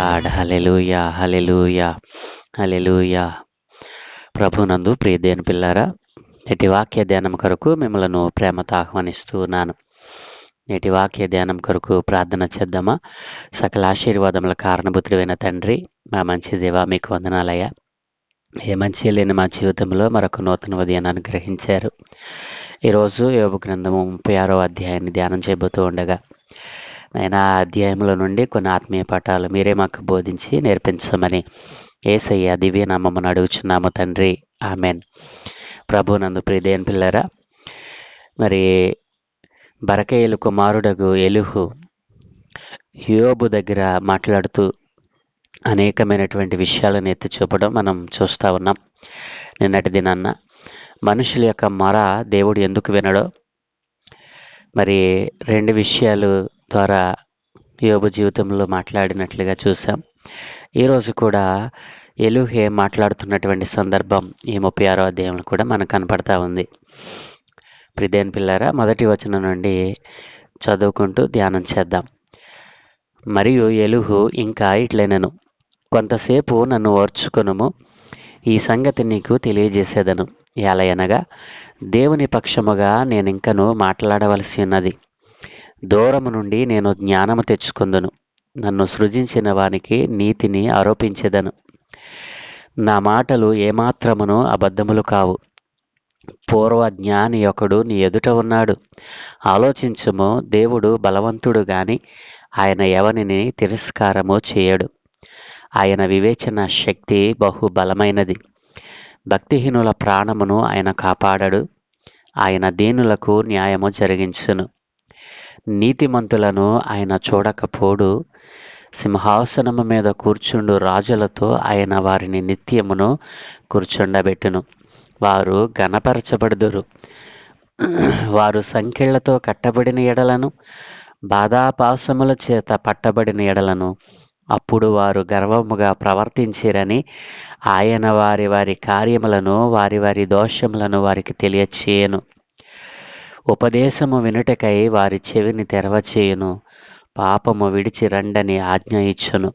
Lord. హల్లెలూయా, హల్లెలూయా, హల్లెలూయా. ప్రభునందు ప్రియ దేవుని పిల్లారా, నేటి వాక్య ధ్యానం కొరకు మిమ్మలను ప్రేమతో ఆహ్వానిస్తూ ఉన్నాను. నేటి వాక్య ధ్యానం కొరకు ప్రార్థన చేద్దామా? సకల ఆశీర్వాదముల కారణభూతుడైన తండ్రి, మా మంచి దేవా, మీకు వందనాలయ్యా. ఏ మంచి లేని మా జీవితంలో మరొక నూతన ఉదయాన్ని అనుగ్రహించారు. ఈరోజు యోబు గ్రంథము 36వ అధ్యాయాన్ని ధ్యానం చేయబోతూ ఉండగా, నేను ఆ అధ్యాయంలో నుండి కొన్ని ఆత్మీయ పాఠాలు మీరే మాకు బోధించి నేర్పించమని యేసయ్య దివ్య నామమును అడుగుచున్నాము తండ్రి, ఆమెన్. ప్రభునందు ప్రియ దేవుని పిల్లరా, మరి బరకయేలు కుమారుడగు ఎలీహు యోబు దగ్గర మాట్లాడుతూ అనేకమైనటువంటి విషయాలను ఎత్తి చూపడం మనం చూస్తూ ఉన్నాం. నిన్నటి దినాన్న మనుషుల యొక్క మొర దేవుడు ఎందుకు వినడో మరి 2 విషయాలు ద్వారా యోబు జీవితంలో మాట్లాడినట్లుగా చూసాం. ఈరోజు కూడా ఎలీహు మాట్లాడుతున్నటువంటి సందర్భం ఈ 36వ అధ్యాయంలో కూడా మనకు కనపడతా ఉంది. ప్రియదేవుని పిల్లారా, మొదటి వచనం నుండి చదువుకుంటూ ధ్యానం చేద్దాం. మరియు ఎలీహు ఇంకా ఇట్లనెను, కొంతసేపు నన్ను ఓర్చుకొనుము, ఈ సంగతి నీకు తెలియజేసేదను. ఎలయనగా దేవుని పక్షముగా నేనింకను మాట్లాడవలసి ఉన్నది. దూరము నుండి నేను జ్ఞానము తెచ్చుకొందును, నన్ను సృజించిన వానికి నీతిని ఆరోపించెదను. నా మాటలు ఏమాత్రమును అబద్ధములు కావు. పూర్వ జ్ఞాని ఒకడు నీ ఎదుట ఉన్నాడు. ఆలోచించుము, దేవుడు బలవంతుడు గాని ఆయన ఎవనిని తిరస్కారము చేయడు. ఆయన వివేచన శక్తి బహు బలమైనది. భక్తిహీనుల ప్రాణమును ఆయన కాపాడడు. ఆయన దీనులకు న్యాయము జరిగించును. నీతిమంతులను ఆయన చూడకపోడు. సింహాసనము మీద కూర్చుండు రాజులతో ఆయన వారిని నిత్యమును కూర్చుండబెట్టును. వారు ఘనపరచబడుదురు. వారు సంకెళ్లతో కట్టబడిన ఎడలను, బాధాపాసముల చేత పట్టబడిన ఎడలను అప్పుడు వారు గర్వముగా ప్రవర్తించిరని ఆయన వారి వారి కార్యములను వారి వారి దోషములను వారికి తెలియచేయను. ఉపదేశము వినుటకై వారి చెవిని తెరవచేయును. పాపము విడిచి రండని ఆజ్ఞ ఇచ్చును.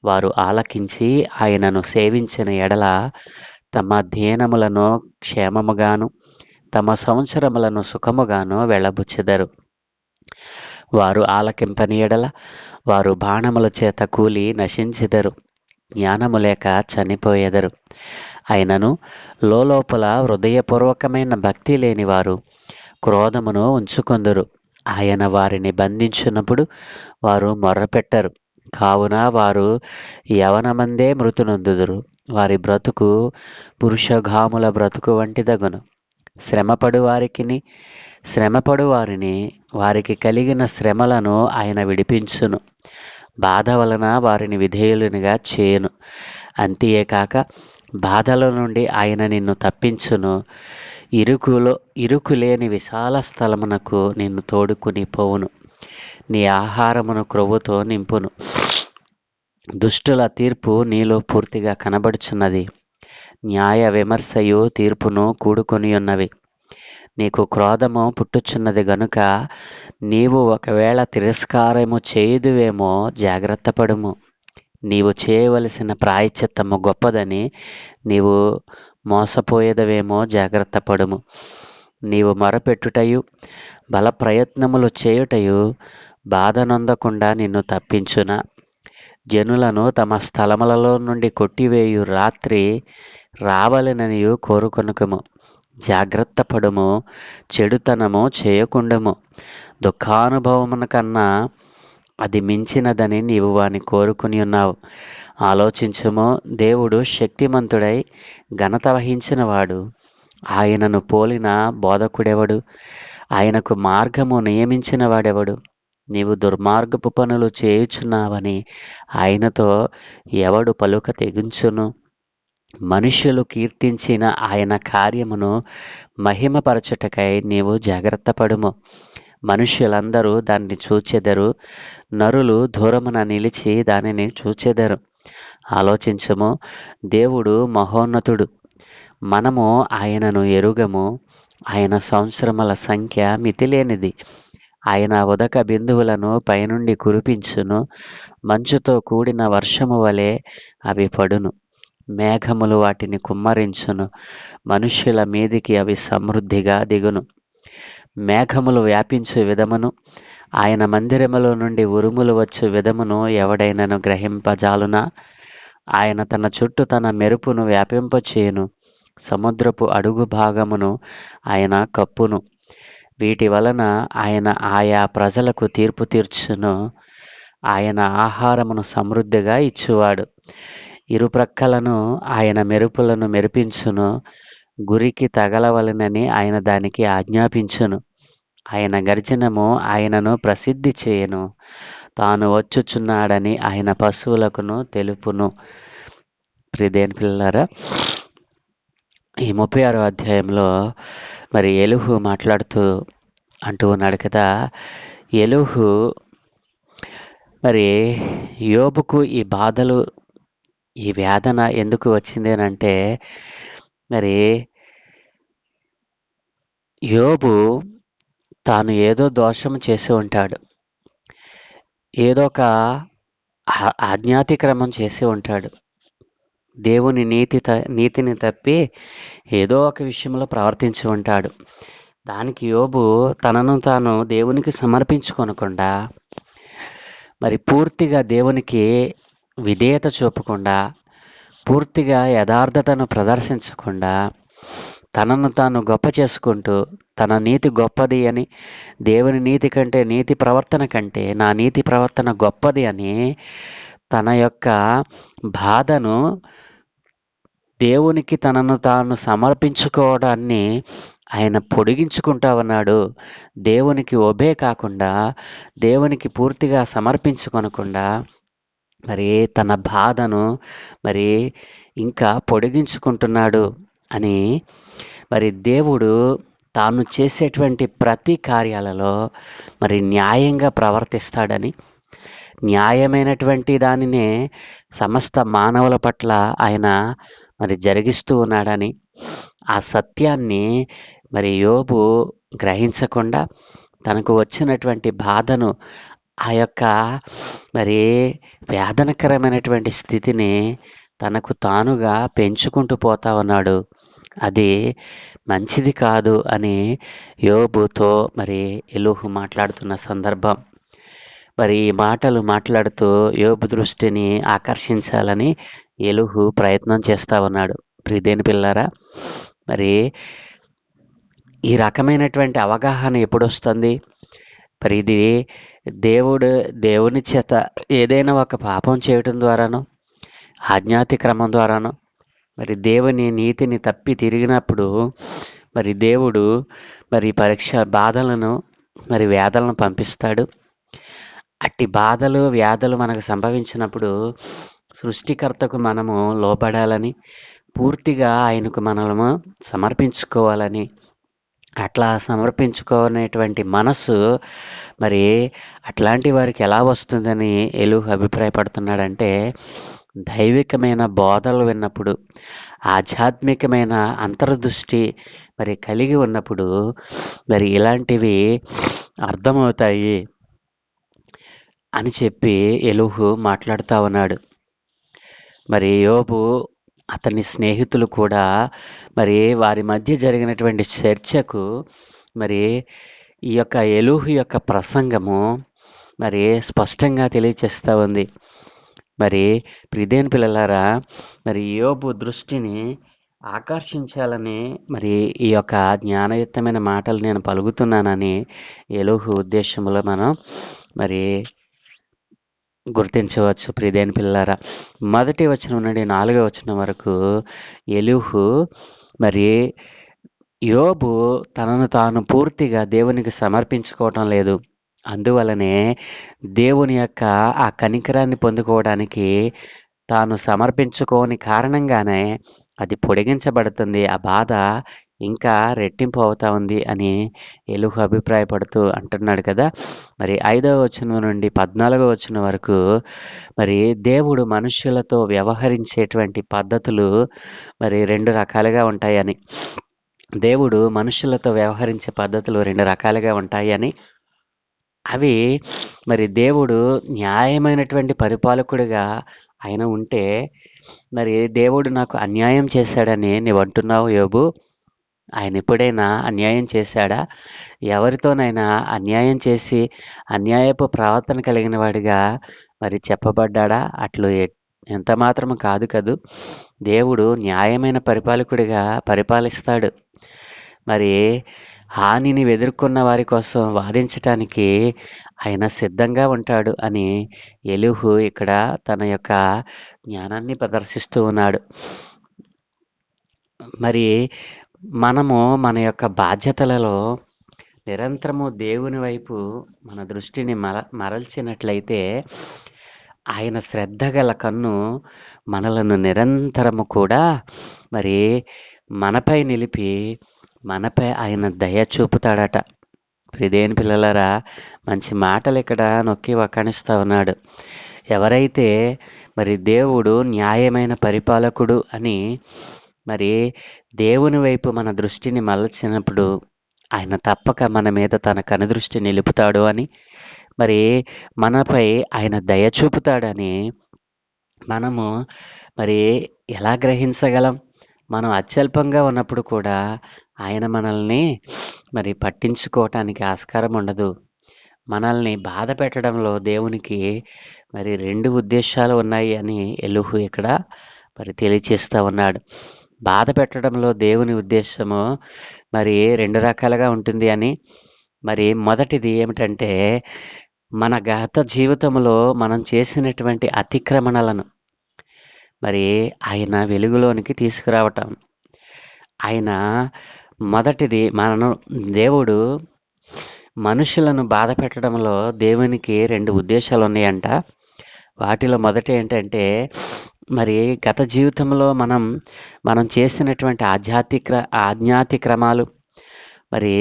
వారు ఆలకించి ఆయనను సేవించిన ఎడల తమ ధ్యేనములను క్షేమముగాను తమ సంవత్సరములను సుఖముగాను వెళ్ళబుచ్చెదరు. వారు ఆలకింపని ఎడల వారు బాణముల చేత కూలి నశించెదరు, జ్ఞానము లేక చనిపోయెదరు. అయినను లోపల హృదయపూర్వకమైన భక్తి లేని వారు క్రోధమును ఉంచుకొందురు. ఆయన వారిని బంధించినప్పుడు వారు మొర్రపెట్టరు. కావున వారు యవనమందే మృతునొందుదురు. వారి బ్రతుకు పురుషగాముల బ్రతుకు వంటిదగును. శ్రమపడు వారిని వారికి కలిగిన శ్రమలను ఆయన విడిపించును. బాధ వలన వారిని విధేయులునిగా చేయును. అంతేకాక బాధల నుండి ఆయన నిన్ను తప్పించును. ఇరుకులేని విశాల స్థలమునకు నిన్ను తోడుకుని పోవును. నీ ఆహారమును క్రొవ్వుతో నింపును. దుష్టుల తీర్పు నీలో పూర్తిగా కనబడుచున్నది. న్యాయ విమర్శయు తీర్పును కూడుకొని ఉన్నవి. నీకు క్రోధము పుట్టుచున్నది గనుక నీవు ఒకవేళ తిరస్కారము చేయుదువేమో జాగ్రత్త పడుము. నీవు చేయవలసిన ప్రాయశ్చిత్తము గొప్పదని నీవు మోసపోయేదవేమో జాగ్రత్త పడుము. నీవు మొరపెట్టుటయు బల ప్రయత్నములు చేయుటయు బాధ నొందకుండా నిన్ను తప్పించునా? జనులను తమ స్థలములలో నుండి కొట్టివేయు రాత్రి రావలెననియు కోరుకొనుకము. జాగ్రత్త పడుము, చెడుతనము చేయకుండము. దుఃఖానుభవమున కన్నా అది మించినదని నీవు వాని కోరుకుని ఉన్నావు. ఆలోచించుము, దేవుడు శక్తిమంతుడై ఘనత వహించినవాడు. ఆయనను పోలిన బోధకుడెవడు? ఆయనకు మార్గము నియమించిన వాడెవడు? నీవు దుర్మార్గపు పనులు చేయుచున్నావని ఆయనతో ఎవడు పలుక తెగించును? మనుష్యులు కీర్తించిన ఆయన కార్యమును మహిమపరచుటకై నీవు జాగ్రత్త పడుము. మనుష్యులందరూ దాన్ని చూచెదరు. నరులు దూరమున నిలిచి దానిని చూచెదరు. ఆలోచించుము, దేవుడు మహోన్నతుడు. మనము ఆయనను ఎరుగము. ఆయన సంవత్సరముల సంఖ్య మితిలేనిది. ఆయన ఉదక బిందువులను పైనుండి కురిపించును. మంచుతో కూడిన వర్షము వలె అవి పడును. మేఘములు వాటిని కుమ్మరించును. మనుష్యుల మీదికి అవి సమృద్ధిగా దిగును. మేఘములు వ్యాపించు విధమును, ఆయన మందిరములో నుండి ఉరుములు వచ్చు విధమును ఎవడైనను గ్రహింపజాలునా? ఆయన తన చుట్టూ తన మెరుపును వ్యాపింపచేయును. సముద్రపు అడుగు భాగమును ఆయన కప్పును. వీటి వలన ఆయన ఆయా ప్రజలకు తీర్పు తీర్చును. ఆయన ఆహారమును సమృద్ధిగా ఇచ్చువాడు. ఇరుప్రక్కలను ఆయన మెరుపులను మెరిపించును. గురికి తగలవలెనని ఆయన దానికి ఆజ్ఞాపించును. ఆయన గర్జనము ఆయనను ప్రసిద్ధి చేయను. తాను వచ్చుచున్నాడని ఆయన పశువులకును తెలుపును. ప్రియదేని పిల్లలారా, ఈ 36వ అధ్యాయంలో మరి ఎలీహు మాట్లాడుతూ అంటూ ఉన్నాడు కదా, ఎలీహు మరి యోబుకు ఈ బాధలు, ఈ వేదన ఎందుకు వచ్చింది అని అంటే, మరి యోబు తాను ఏదో దోషం చేసి ఉంటాడు, ఏదో ఒక ఆజ్ఞాతిక్రమం చేసి ఉంటాడు, దేవుని నీతిని తప్పి ఏదో ఒక విషయంలో ప్రవర్తించి ఉంటాడు. దానికి యోబు తనను తాను దేవునికి సమర్పించుకొనకుండా, మరి పూర్తిగా దేవునికి విధేయత చూపకుండా, పూర్తిగా యథార్థతను ప్రదర్శించకుండా, తనను తాను గొప్ప చేసుకుంటూ, తన నీతి గొప్పది అని, దేవుని నీతి కంటే, నీతి ప్రవర్తన కంటే నా నీతి ప్రవర్తన గొప్పది అని తన యొక్క బాధను దేవునికి తనను తాను సమర్పించుకోవడాన్ని ఆయన పొడిగించుకుంటా ఉన్నాడు. దేవునికి ఒబే కాకుండా, దేవునికి పూర్తిగా సమర్పించుకొనకుండా మరి తన బాధను మరి ఇంకా పొడిగించుకుంటున్నాడు అని, మరి దేవుడు తాను చేసేటువంటి ప్రతి కార్యాలలో మరి న్యాయంగా ప్రవర్తిస్తాడని, న్యాయమైనటువంటి దానినే సమస్త మానవుల పట్ల ఆయన మరి జరిగిస్తూ ఉన్నాడని, ఆ సత్యాన్ని మరి యోబు గ్రహించకుండా తనకు వచ్చినటువంటి బాధను, ఆ యొక్క మరి వేదనకరమైనటువంటి స్థితిని తనకు తానుగా పెంచుకుంటూ పోతా ఉన్నాడు. అది మంచిది కాదు అని యోబుతో మరి ఎలీహు మాట్లాడుతున్న సందర్భం. మరి ఈ మాటలు మాట్లాడుతూ యోబు దృష్టిని ఆకర్షించాలని ఎలీహు ప్రయత్నం చేస్తూ ఉన్నాడు. ప్రియదేని పిల్లారా, మరి ఈ రకమైనటువంటి అవగాహన ఎప్పుడు వస్తుంది? మరి ఇది దేవుని చేత ఏదైనా ఒక పాపం చేయటం ద్వారానో, ఆజ్ఞాతిక్రమం ద్వారానో, మరి దేవుని నీతిని తప్పి తిరిగినప్పుడు మరి దేవుడు మరి పరీక్ష బాధలను మరి వ్యాధులను పంపిస్తాడు. అట్టి బాధలు వ్యాధులు మనకు సంభవించినప్పుడు సృష్టికర్తకు మనము లోబడాలని, పూర్తిగా ఆయనకు మనము సమర్పించుకోవాలని, అట్లా సమర్పించుకోనేటువంటి మనసు మరి అట్లాంటి వారికి ఎలా వస్తుందని ఎలీహు అభిప్రాయపడుతున్నాడంటే, దైవికమైన బోధలు విన్నప్పుడు, ఆధ్యాత్మికమైన అంతర్దృష్టి మరి కలిగి ఉన్నప్పుడు మరి ఇలాంటివి అర్థమవుతాయి అని చెప్పి ఎలీహు మాట్లాడుతూ ఉన్నాడు. మరి యోబు, అతని స్నేహితులు కూడా మరి వారి మధ్య జరిగినటువంటి చర్చకు మరి ఈ యొక్క ఎలీహు యొక్క ప్రసంగము మరి స్పష్టంగా తెలియచేస్తూ ఉంది. మరి ప్రియదేని పిల్లలారా, మరి యోబు దృష్టిని ఆకర్షించాలని మరి ఈ యొక్క జ్ఞానయుక్తమైన మాటలు నేను పలుకుతున్నానని ఎలీహు ఉద్దేశంలో మనం మరి గుర్తించవచ్చు. ప్రియదేని పిల్లారా, 1వ వచనం నుండి 4వ వచనం వరకు ఎలీహు మరి యోబు తనను తాను పూర్తిగా దేవునికి సమర్పించుకోవటం లేదు, అందువలనే దేవుని యొక్క ఆ కనికరాన్ని పొందుకోవడానికి తాను సమర్పించుకోని కారణంగానే అది పొడిగించబడుతుంది, ఆ బాధ ఇంకా రెట్టింపు అవుతా ఉంది అని ఎలీహు అభిప్రాయపడుతూ అంటున్నాడు కదా. మరి 5వ వచనం నుండి 14వ వచనం వరకు మరి దేవుడు మనుష్యులతో వ్యవహరించేటువంటి పద్ధతులు మరి 2 రకాలుగా ఉంటాయని, దేవుడు మనుషులతో వ్యవహరించే పద్ధతులు 2 రకాలుగా ఉంటాయని, అవి మరి దేవుడు న్యాయమైనటువంటి పరిపాలకుడిగా ఆయన ఉంటే, మరి దేవుడు నాకు అన్యాయం చేశాడని నీవు అంటున్నావు యోబు. ఆయన ఎప్పుడైనా అన్యాయం చేశాడా? ఎవరితోనైనా అన్యాయం చేసి అన్యాయపు ప్రవర్తన కలిగిన వాడిగా మరి చెప్పబడ్డాడా? అట్లు ఎంత మాత్రం కాదు కదూ. దేవుడు న్యాయమైన పరిపాలకుడిగా పరిపాలిస్తాడు. మరి హానిని ఎదుర్కొన్న వారి కోసం వాదించటానికి ఆయన సిద్ధంగా ఉంటాడు అని ఎలీహు ఇక్కడ తన యొక్క జ్ఞానాన్ని ప్రదర్శిస్తూ ఉన్నాడు. మరి మనము మన యొక్క బాధ్యతలలో నిరంతరము దేవుని వైపు మన దృష్టిని మరల్చినట్లయితే ఆయన శ్రద్ధ గల కన్ను మనలను నిరంతరము కూడా మరి మనపై నిలిపి మనపై ఆయన దయ చూపుతాడట. ప్రియదేని పిల్లలారా, మంచి మాటలు ఇక్కడ నొక్కి వక్కాణిస్తూ ఉన్నాడు. ఎవరైతే మరి దేవుడు న్యాయమైన పరిపాలకుడు అని మరి దేవుని వైపు మన దృష్టిని మలచినప్పుడు ఆయన తప్పక మన మీద తన కనుదృష్టి నిలుపుతాడు అని, మరి మనపై ఆయన దయ చూపుతాడని మనము మరి ఎలా గ్రహించగలం? మనం అత్యల్పంగా ఉన్నప్పుడు కూడా ఆయన మనల్ని మరి పట్టించుకోవటానికి ఆస్కారం ఉండదు. మనల్ని బాధ పెట్టడంలో దేవునికి మరి 2 ఉద్దేశాలు ఉన్నాయి అని ఎలీహు ఇక్కడ మరి తెలియచేస్తూ ఉన్నాడు. బాధ పెట్టడంలో దేవుని ఉద్దేశము మరి 2 రకాలుగా ఉంటుంది అని. మరి మొదటిది ఏమిటంటే, మన గత జీవితంలో మనం చేసినటువంటి అతిక్రమణలను మరి ఆయన వెలుగులోనికి తీసుకురావటం. ఆయన మొదటిది దేవుడు మనుషులను బాధ పెట్టడంలో దేవునికి 2 ఉద్దేశాలు ఉన్నాయంట. వాటిలో మొదటి ఏంటంటే, మరి గత జీవితంలో మనం చేసినటువంటి ఆజ్ఞాతిక్రమాలు, మరి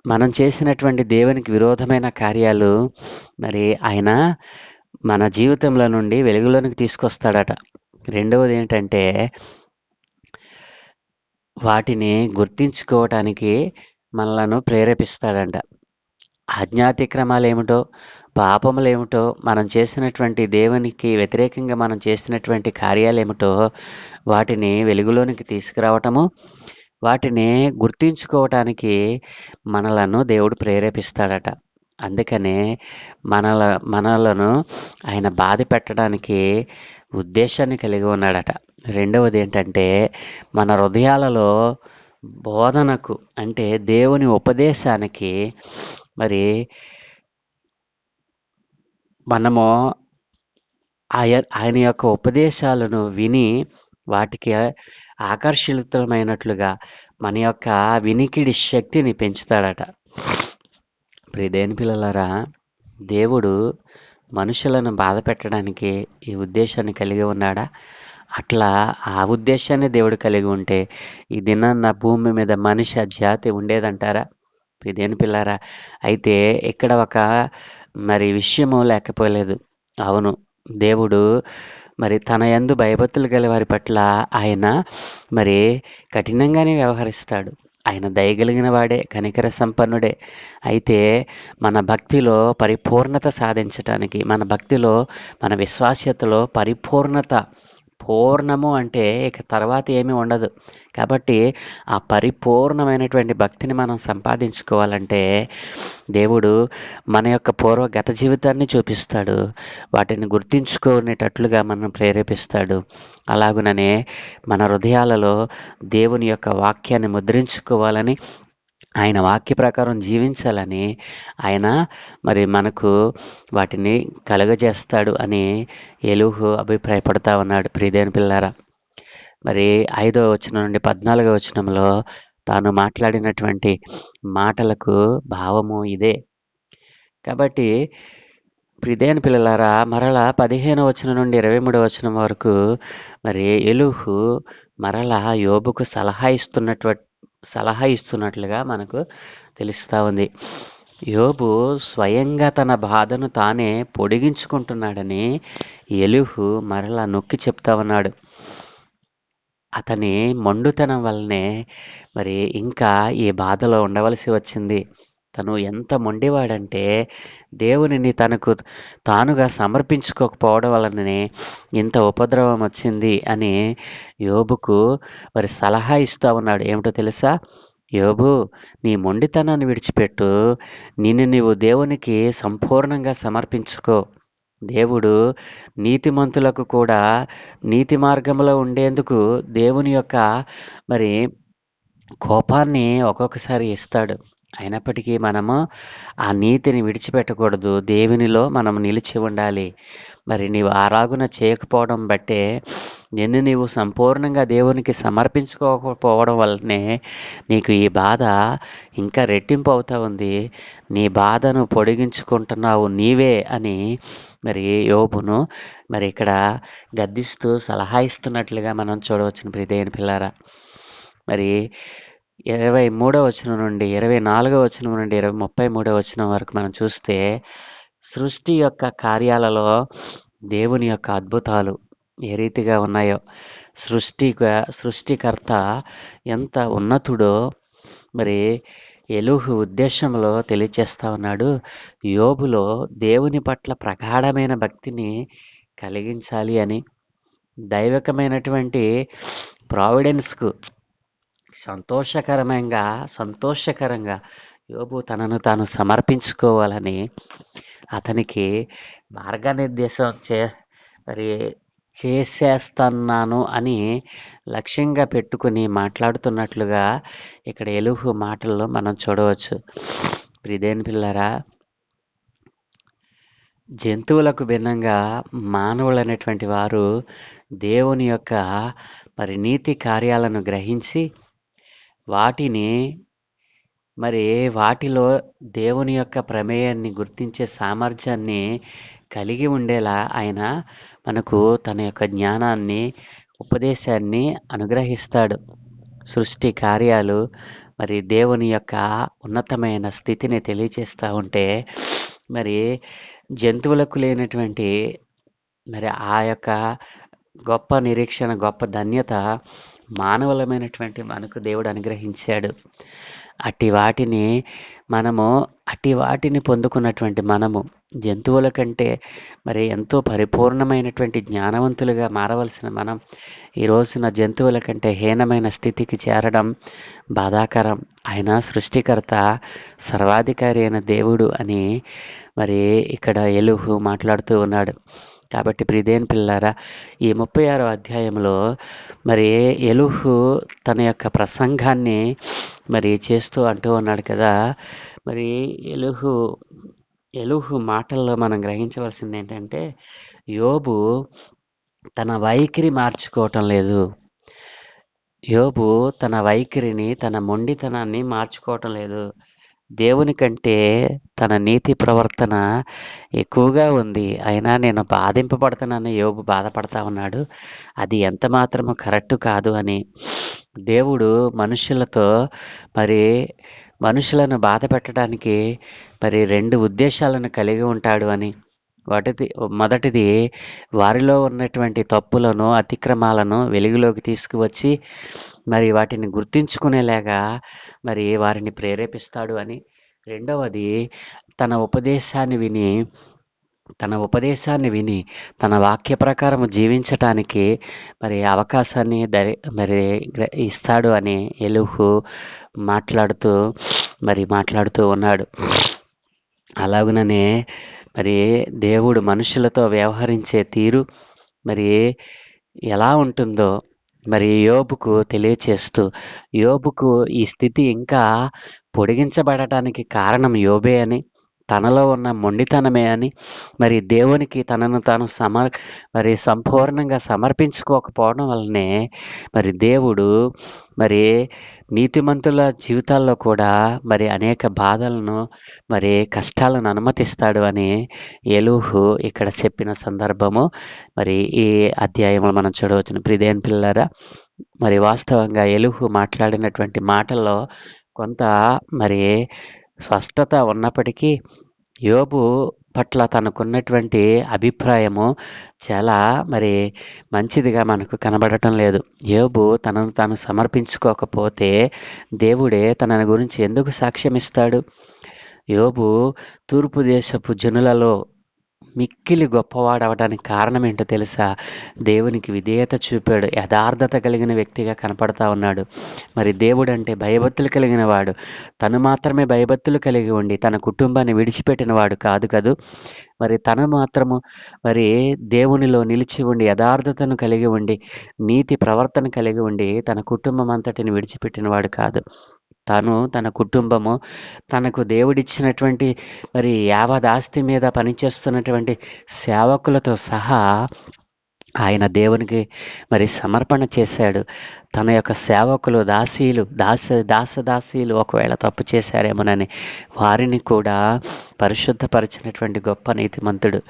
మనం చేసినటువంటి దేవునికి విరోధమైన కార్యాలు మరి ఆయన మన జీవితంలో నుండి వెలుగులోనికి తీసుకొస్తాడట. రెండవది ఏంటంటే, వాటిని గుర్తించుకోవటానికి మనలను ప్రేరేపిస్తాడంట. ఆజ్ఞాతిక్రమాలు ఏమిటో, పాపములు ఏమిటో, మనం చేసినటువంటి దేవునికి వ్యతిరేకంగా మనం చేసినటువంటి కార్యాలు ఏమిటో వాటిని వెలుగులోనికి తీసుకురావటము, వాటిని గుర్తించుకోవటానికి మనలను దేవుడు ప్రేరేపిస్తాడట. అందుకనే మనలను ఆయన బాధ పెట్టడానికి ఉద్దేశాన్ని కలిగి ఉన్నాడట. రెండవది ఏంటంటే, మన హృదయాలలో బోధనకు, అంటే దేవుని ఉపదేశానికి మరి మనము ఆయన యొక్క ఉపదేశాలను విని వాటికి ఆకర్షితులమైనట్లుగా మన యొక్క వినికిడి శక్తిని పెంచుతాడట. ప్రియదేని పిల్లలారా, దేవుడు మనుషులను బాధ పెట్టడానికి ఈ ఉద్దేశాన్ని కలిగి ఉన్నాడా? అట్లా ఆ ఉద్దేశాన్ని దేవుడు కలిగి ఉంటే ఈ దినాన్న భూమి మీద మనిషి జాతి ఉండేదంటారా? ప్రియదేని పిల్లారా, అయితే ఇక్కడ ఒక మరి విషయము లేకపోలేదు. అవును, దేవుడు మరి తన యందు భయభక్తులు గల వారి పట్ల ఆయన మరి కఠినంగానే వ్యవహరిస్తాడు. ఆయన దయగలిగిన వాడే, కనికర సంపన్నుడే. అయితే మన భక్తిలో పరిపూర్ణత సాధించటానికి, మన భక్తిలో, మన విశ్వాస్యతలో పూర్ణము అంటే ఇక తర్వాత ఏమీ ఉండదు. కాబట్టి ఆ పరిపూర్ణమైనటువంటి భక్తిని మనం సంపాదించుకోవాలంటే దేవుడు మన యొక్క గత జీవితాన్ని చూపిస్తాడు. వాటిని గుర్తించుకునేటట్లుగా మనం ప్రేరేపిస్తాడు. అలాగుననే మన హృదయాలలో దేవుని యొక్క వాక్యాన్ని ముద్రించుకోవాలని, ఆయన వాక్య ప్రకారం జీవించాలని ఆయన మరి మనకు వాటిని కలుగజేస్తాడు అని ఎలీహు అభిప్రాయపడతా ఉన్నాడు. ప్రియదేని పిల్లారా, మరి 5వ వచనం నుండి 14వ వచనంలో తాను మాట్లాడినటువంటి మాటలకు భావము ఇదే. కాబట్టి ప్రియదేని పిల్లలారా, మరలా 15వ వచనం నుండి 23వ వచనం వరకు మరి ఎలీహు మరలా యోబుకు సలహా ఇస్తున్నట్లుగా మనకు తెలుస్తూ ఉంది. యోబు స్వయంగా తన బాధను తానే పొడిగించుకుంటున్నాడని ఎలీహు మరలా నొక్కి చెప్తా ఉన్నాడు. అతని మొండుతనం వల్లనే మరి ఇంకా ఈ బాధలో ఉండవలసి వచ్చింది. తను ఎంత మొండివాడంటే దేవునిని తనకు తానుగా సమర్పించుకోకపోవడం వలననే ఇంత ఉపద్రవం వచ్చింది అని యోబుకు మరి సలహా ఇస్తూ ఉన్నాడు. ఏమిటో తెలుసా? యోబు, నీ మొండితనాన్ని విడిచిపెట్టు, నిన్ను నీవు దేవునికి సంపూర్ణంగా సమర్పించుకో. దేవుడు నీతిమంతులకు కూడా నీతి మార్గంలో ఉండేందుకు దేవుని యొక్క మరి కోపాన్ని ఒక్కొక్కసారి ఇస్తాడు. అయినప్పటికీ మనము ఆ నీతిని విడిచిపెట్టకూడదు. దేవునిలో మనం నిలిచి ఉండాలి. మరి నీవు ఆరాగున చేయకపోవడం బట్టే నిన్ను నీవు సంపూర్ణంగా దేవునికి సమర్పించుకోకపోవడం వల్లనే నీకు ఈ బాధ ఇంకా రెట్టింపు అవుతా ఉంది. నీ బాధను పొడిగించుకుంటున్నావు నీవే అని మరి యోబును మరి ఇక్కడ గద్దిస్తూ సలహా ఇస్తున్నట్లుగా మనం చూడవచ్చును ప్రియమైన పిల్లారా. మరి 23వ వచనం నుండి 24వ వచనం నుండి 33వ వచనం వరకు మనం చూస్తే సృష్టి యొక్క కార్యాలలో దేవుని యొక్క అద్భుతాలు ఏ రీతిగా ఉన్నాయో, సృష్టికర్త ఎంత ఉన్నతుడో మరి ఎలీహు ఉద్దేశంలో తెలియచేస్తా ఉన్నాడు. యోబులో దేవుని పట్ల ప్రగాఢమైన భక్తిని కలిగించాలి అని, దైవికమైనటువంటి ప్రావిడెన్స్కు సంతోషకరంగా యోబు తనను తాను సమర్పించుకోవాలని అతనికి మార్గనిర్దేశం మరి చేసేస్తున్నాను అని లక్ష్యంగా పెట్టుకుని మాట్లాడుతున్నట్లుగా ఇక్కడ ఎలీహు మాటల్లో మనం చూడవచ్చు. ప్రియమైన పిల్లరా, జంతువులకు భిన్నంగా మానవులు అనేటువంటి వారు దేవుని యొక్క మరి నీతి కార్యాలను గ్రహించి వాటిలో దేవుని యొక్క ప్రమేయాన్ని గుర్తించే సామర్థ్యాన్ని కలిగి ఉండేలా ఆయన మనకు తన యొక్క జ్ఞానాన్ని, ఉపదేశాన్ని అనుగ్రహిస్తాడు. సృష్టి కార్యాలు మరి దేవుని యొక్క ఉన్నతమైన స్థితిని తెలియచేస్తూ ఉంటే మరి జంతువులకు లేనటువంటి మరి ఆ యొక్క గొప్ప నిరీక్షణ, గొప్ప ధన్యత మానవులమైనటువంటి మనకు దేవుడు అనుగ్రహించాడు. అట్టి వాటిని పొందుకున్నటువంటి మనము జంతువుల కంటే మరి ఎంతో పరిపూర్ణమైనటువంటి జ్ఞానవంతులుగా మారవలసిన మనం ఈ రోజున జంతువుల కంటే హీనమైన స్థితికి చేరడం బాధాకరం. ఆయన సృష్టికర్త, సర్వాధికారి అయిన దేవుడు అని మరి ఇక్కడ ఎలీహు మాట్లాడుతూ ఉన్నాడు. కాబట్టి ప్రియమైన పిల్లారా, ఈ 36వ అధ్యాయంలో మరి ఎలీహు తన యొక్క ప్రసంగాన్ని మరి చేస్తూ అంటూ ఉన్నాడు కదా. మరి ఎలీహు మాటల్లో మనం గ్రహించవలసింది ఏంటంటే, యోబు తన వైఖరి మార్చుకోవటం లేదు. యోబు తన వైఖరిని, తన మొండితనాన్ని మార్చుకోవటం లేదు. దేవుని కంటే తన నీతి ప్రవర్తన ఎక్కువగా ఉంది. అయినా నేను బాధింపబడుతున్నానని యోబు బాధపడతా ఉన్నాడు. అది ఎంత మాత్రము కరెక్ట్ కాదు అని దేవుడు మనుషులను బాధ పెట్టడానికి మరి 2 ఉద్దేశాలను కలిగి ఉంటాడు అని. మొదటిది వారిలో ఉన్నటువంటి తప్పులను, అతిక్రమాలను వెలుగులోకి తీసుకువచ్చి మరి వాటిని గుర్తించుకునేలాగా మరి వారిని ప్రేరేపిస్తాడు అని. రెండవది తన ఉపదేశాన్ని విని తన వాక్య ప్రకారం జీవించటానికి మరి అవకాశాన్ని ఇస్తాడు అని ఎలీహు మాట్లాడుతూ ఉన్నాడు. అలాగుననే మరి దేవుడు మనుషులతో వ్యవహరించే తీరు మరి ఎలా ఉంటుందో మరి యోబుకు తెలియచేస్తూ, యోబుకు ఈ స్థితి ఇంకా పొడిగించబడటానికి కారణం యోబే అని, తనలో ఉన్న మొండితనమే అని, మరి దేవునికి తనను తాను సంపూర్ణంగా సమర్పించుకోకపోవడం వల్లనే మరి దేవుడు మరి నీతిమంతుల జీవితాల్లో కూడా మరి అనేక బాధలను మరి కష్టాలను అనుమతిస్తాడు అని ఎలీహు ఇక్కడ చెప్పిన సందర్భము మరి ఈ అధ్యాయంలో మనం చూడవచ్చును. ప్రియమైన పిల్లలారా, మరి వాస్తవంగా ఎలీహు మాట్లాడినటువంటి మాటల్లో కొంత మరి స్పష్టత ఉన్నప్పటికీ యోబు పట్ల తనకున్నటువంటి అభిప్రాయము చాలా మరి మంచిదిగా మనకు కనబడటం లేదు. యోబు తనను తాను సమర్పించుకోకపోతే దేవుడే తన గురించి ఎందుకు సాక్ష్యం ఇస్తాడు? యోబు తూర్పు దేశపు జనులలో మిక్కిలి గొప్పవాడవడానికి కారణం ఏంటో తెలుసా? దేవునికి విధేయత చూపాడు. యథార్థత కలిగిన వ్యక్తిగా కనపడతా ఉన్నాడు. మరి దేవుడు అంటే భయభక్తులు కలిగిన వాడు. తను మాత్రమే భయభక్తులు కలిగి ఉండి తన కుటుంబాన్ని విడిచిపెట్టిన వాడు కాదు కదూ. మరి తను మాత్రము మరి దేవునిలో నిలిచి ఉండి యథార్థతను కలిగి ఉండి నీతి ప్రవర్తన కలిగి ఉండి తన కుటుంబం అంతటిని విడిచిపెట్టిన వాడు కాదు. తన కుటుంబము తనకు దేవుడిచ్చినటువంటి మరి యావదాస్తి మీద పనిచేస్తున్నటువంటి సేవకులతో సహా ఆయన దేవునికి మరి సమర్పణ చేశాడు. తన యొక్క సేవకులు దాసీలు ఒకవేళ తప్పు చేశారేమోనని వారిని కూడా పరిశుద్ధపరిచినటువంటి గొప్ప నీతిమంతుడు.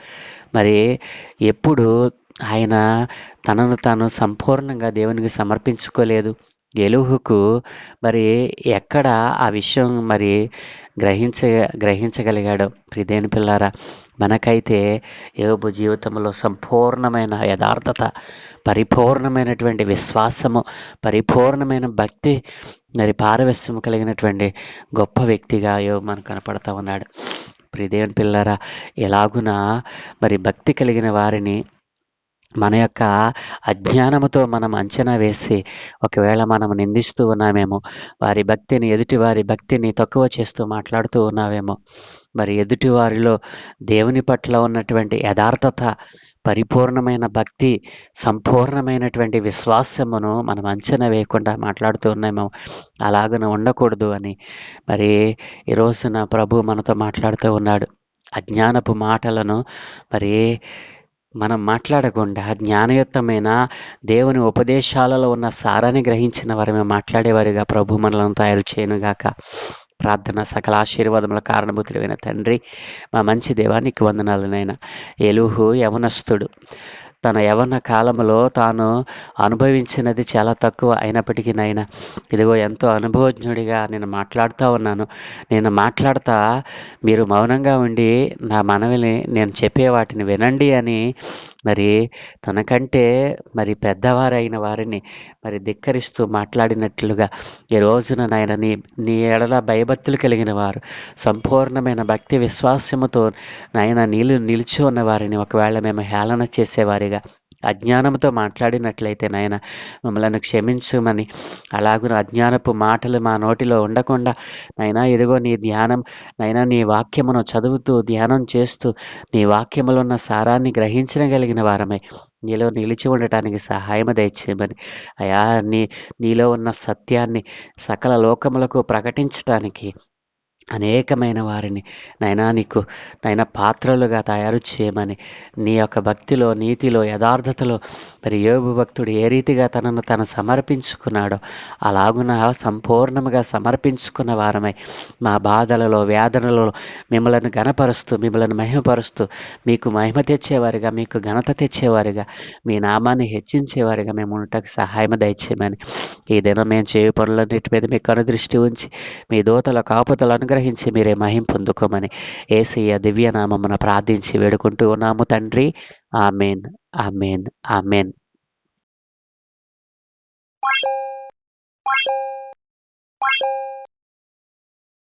మరి ఎప్పుడు ఆయన తనను తాను సంపూర్ణంగా దేవునికి సమర్పించుకోలేదు. ఎలీహుకు మరి ఎక్కడ ఆ విషయం మరి గ్రహించగలిగాడో. ప్రియదేని పిల్లారా, మనకైతే యోబు జీవితంలో సంపూర్ణమైన యథార్థత, పరిపూర్ణమైనటువంటి విశ్వాసము, పరిపూర్ణమైన భక్తి, మరి పారవశ్యము కలిగినటువంటి గొప్ప వ్యక్తిగా యోబు మనకు కనపడతా ఉన్నాడు. ప్రియదేని పిల్లారా, ఎలాగున మరి భక్తి కలిగిన వారిని మన యొక్క అజ్ఞానముతో మనం అంచనా వేసి ఒకవేళ మనం నిందిస్తూ ఉన్నామేమో, ఎదుటి వారి భక్తిని తక్కువ చేస్తూ మాట్లాడుతూ ఉన్నామేమో. మరి ఎదుటి వారిలో దేవుని పట్ల ఉన్నటువంటి యథార్థత, పరిపూర్ణమైన భక్తి, సంపూర్ణమైనటువంటి విశ్వాసమును మనం అంచనా వేయకుండా మాట్లాడుతూ ఉన్నామేమో. అలాగనే ఉండకూడదు అని మరి ఈ రోజున ప్రభు మనతో మాట్లాడుతూ ఉన్నాడు. అజ్ఞానపు మాటలను మరి మనం మాట్లాడకుండా జ్ఞానయుక్తమైన దేవుని ఉపదేశాలలో ఉన్న సారాన్ని గ్రహించిన వారమే మాట్లాడేవారిగా ప్రభు మనలను తయారు చేయనుగాక. ప్రార్థన. సకల ఆశీర్వాదముల కారణభూతుడైన తండ్రి, మా మంచి దేవానికి వందనాలనైనా. ఎలీహు యవనస్తుడు. తన యవన కాలంలో తాను అనుభవించినది చాలా తక్కువ అయినప్పటికీ నైనా ఇదిగో ఎంతో అనుభవజ్ఞుడిగా నేను మాట్లాడుతూ ఉన్నాను. నేను మాట్లాడతా మీరు మౌనంగా ఉండి నా మనవిని నేను చెప్పే వాటిని వినండి అని మరి తనకంటే మరి పెద్దవారైన వారిని మరి ధిక్కరిస్తూ మాట్లాడినట్లుగా ఈ రోజున నాయన నీ ఎడల భయభక్తులు కలిగిన వారు, సంపూర్ణమైన భక్తి విశ్వాసముతో నాయన నిలిచి ఉన్న వారిని ఒకవేళ మేము హేళన చేసేవారిగా, అజ్ఞానంతో మాట్లాడినట్లయితే నాయన మమ్మల్ని క్షమించమని, అలాగున అజ్ఞానపు మాటలు మా నోటిలో ఉండకుండా నైనా ఇదిగో నీ ధ్యానం నైనా నీ వాక్యమును చదువుతూ ధ్యానం చేస్తూ నీ వాక్యములో ఉన్న సారాన్ని గ్రహించగలిగిన వారమై నీలో నిలిచి ఉండటానికి సహాయం దయచేయమని అయా, నీలో ఉన్న సత్యాన్ని సకల లోకములకు ప్రకటించటానికి అనేకమైన వారిని నైనా పాత్రలుగా తయారు చేయమని నీ యొక్క భక్తిలో, నీతిలో, యథార్థతలో మరి యోబు భక్తుడు ఏ రీతిగా తనను సమర్పించుకున్నాడో అలాగున సంపూర్ణముగా సమర్పించుకున్న వారమై మా బాధలలో, వేదనలలో మిమ్మల్ని ఘనపరుస్తూ, మిమ్మల్ని మహిమపరుస్తూ, మీకు మహిమ తెచ్చేవారిగా, మీకు ఘనత తెచ్చేవారిగా, మీ నామాన్ని హెచ్చించేవారిగా మేము ఉండటానికి సహాయం దయచేయమని ఈ దినం మేము చేయు పనులన్నిటి మీద మీకు అనుదృష్టి ఉంచి మీ దూతల కాపుతలను అనుగ్రహించి మీరే మహిం పొందుకోమని యేసయ్య దివ్యనామమున ప్రార్థించి వేడుకుంటూ ఉన్నాము తండ్రి. Amen, amen, amen.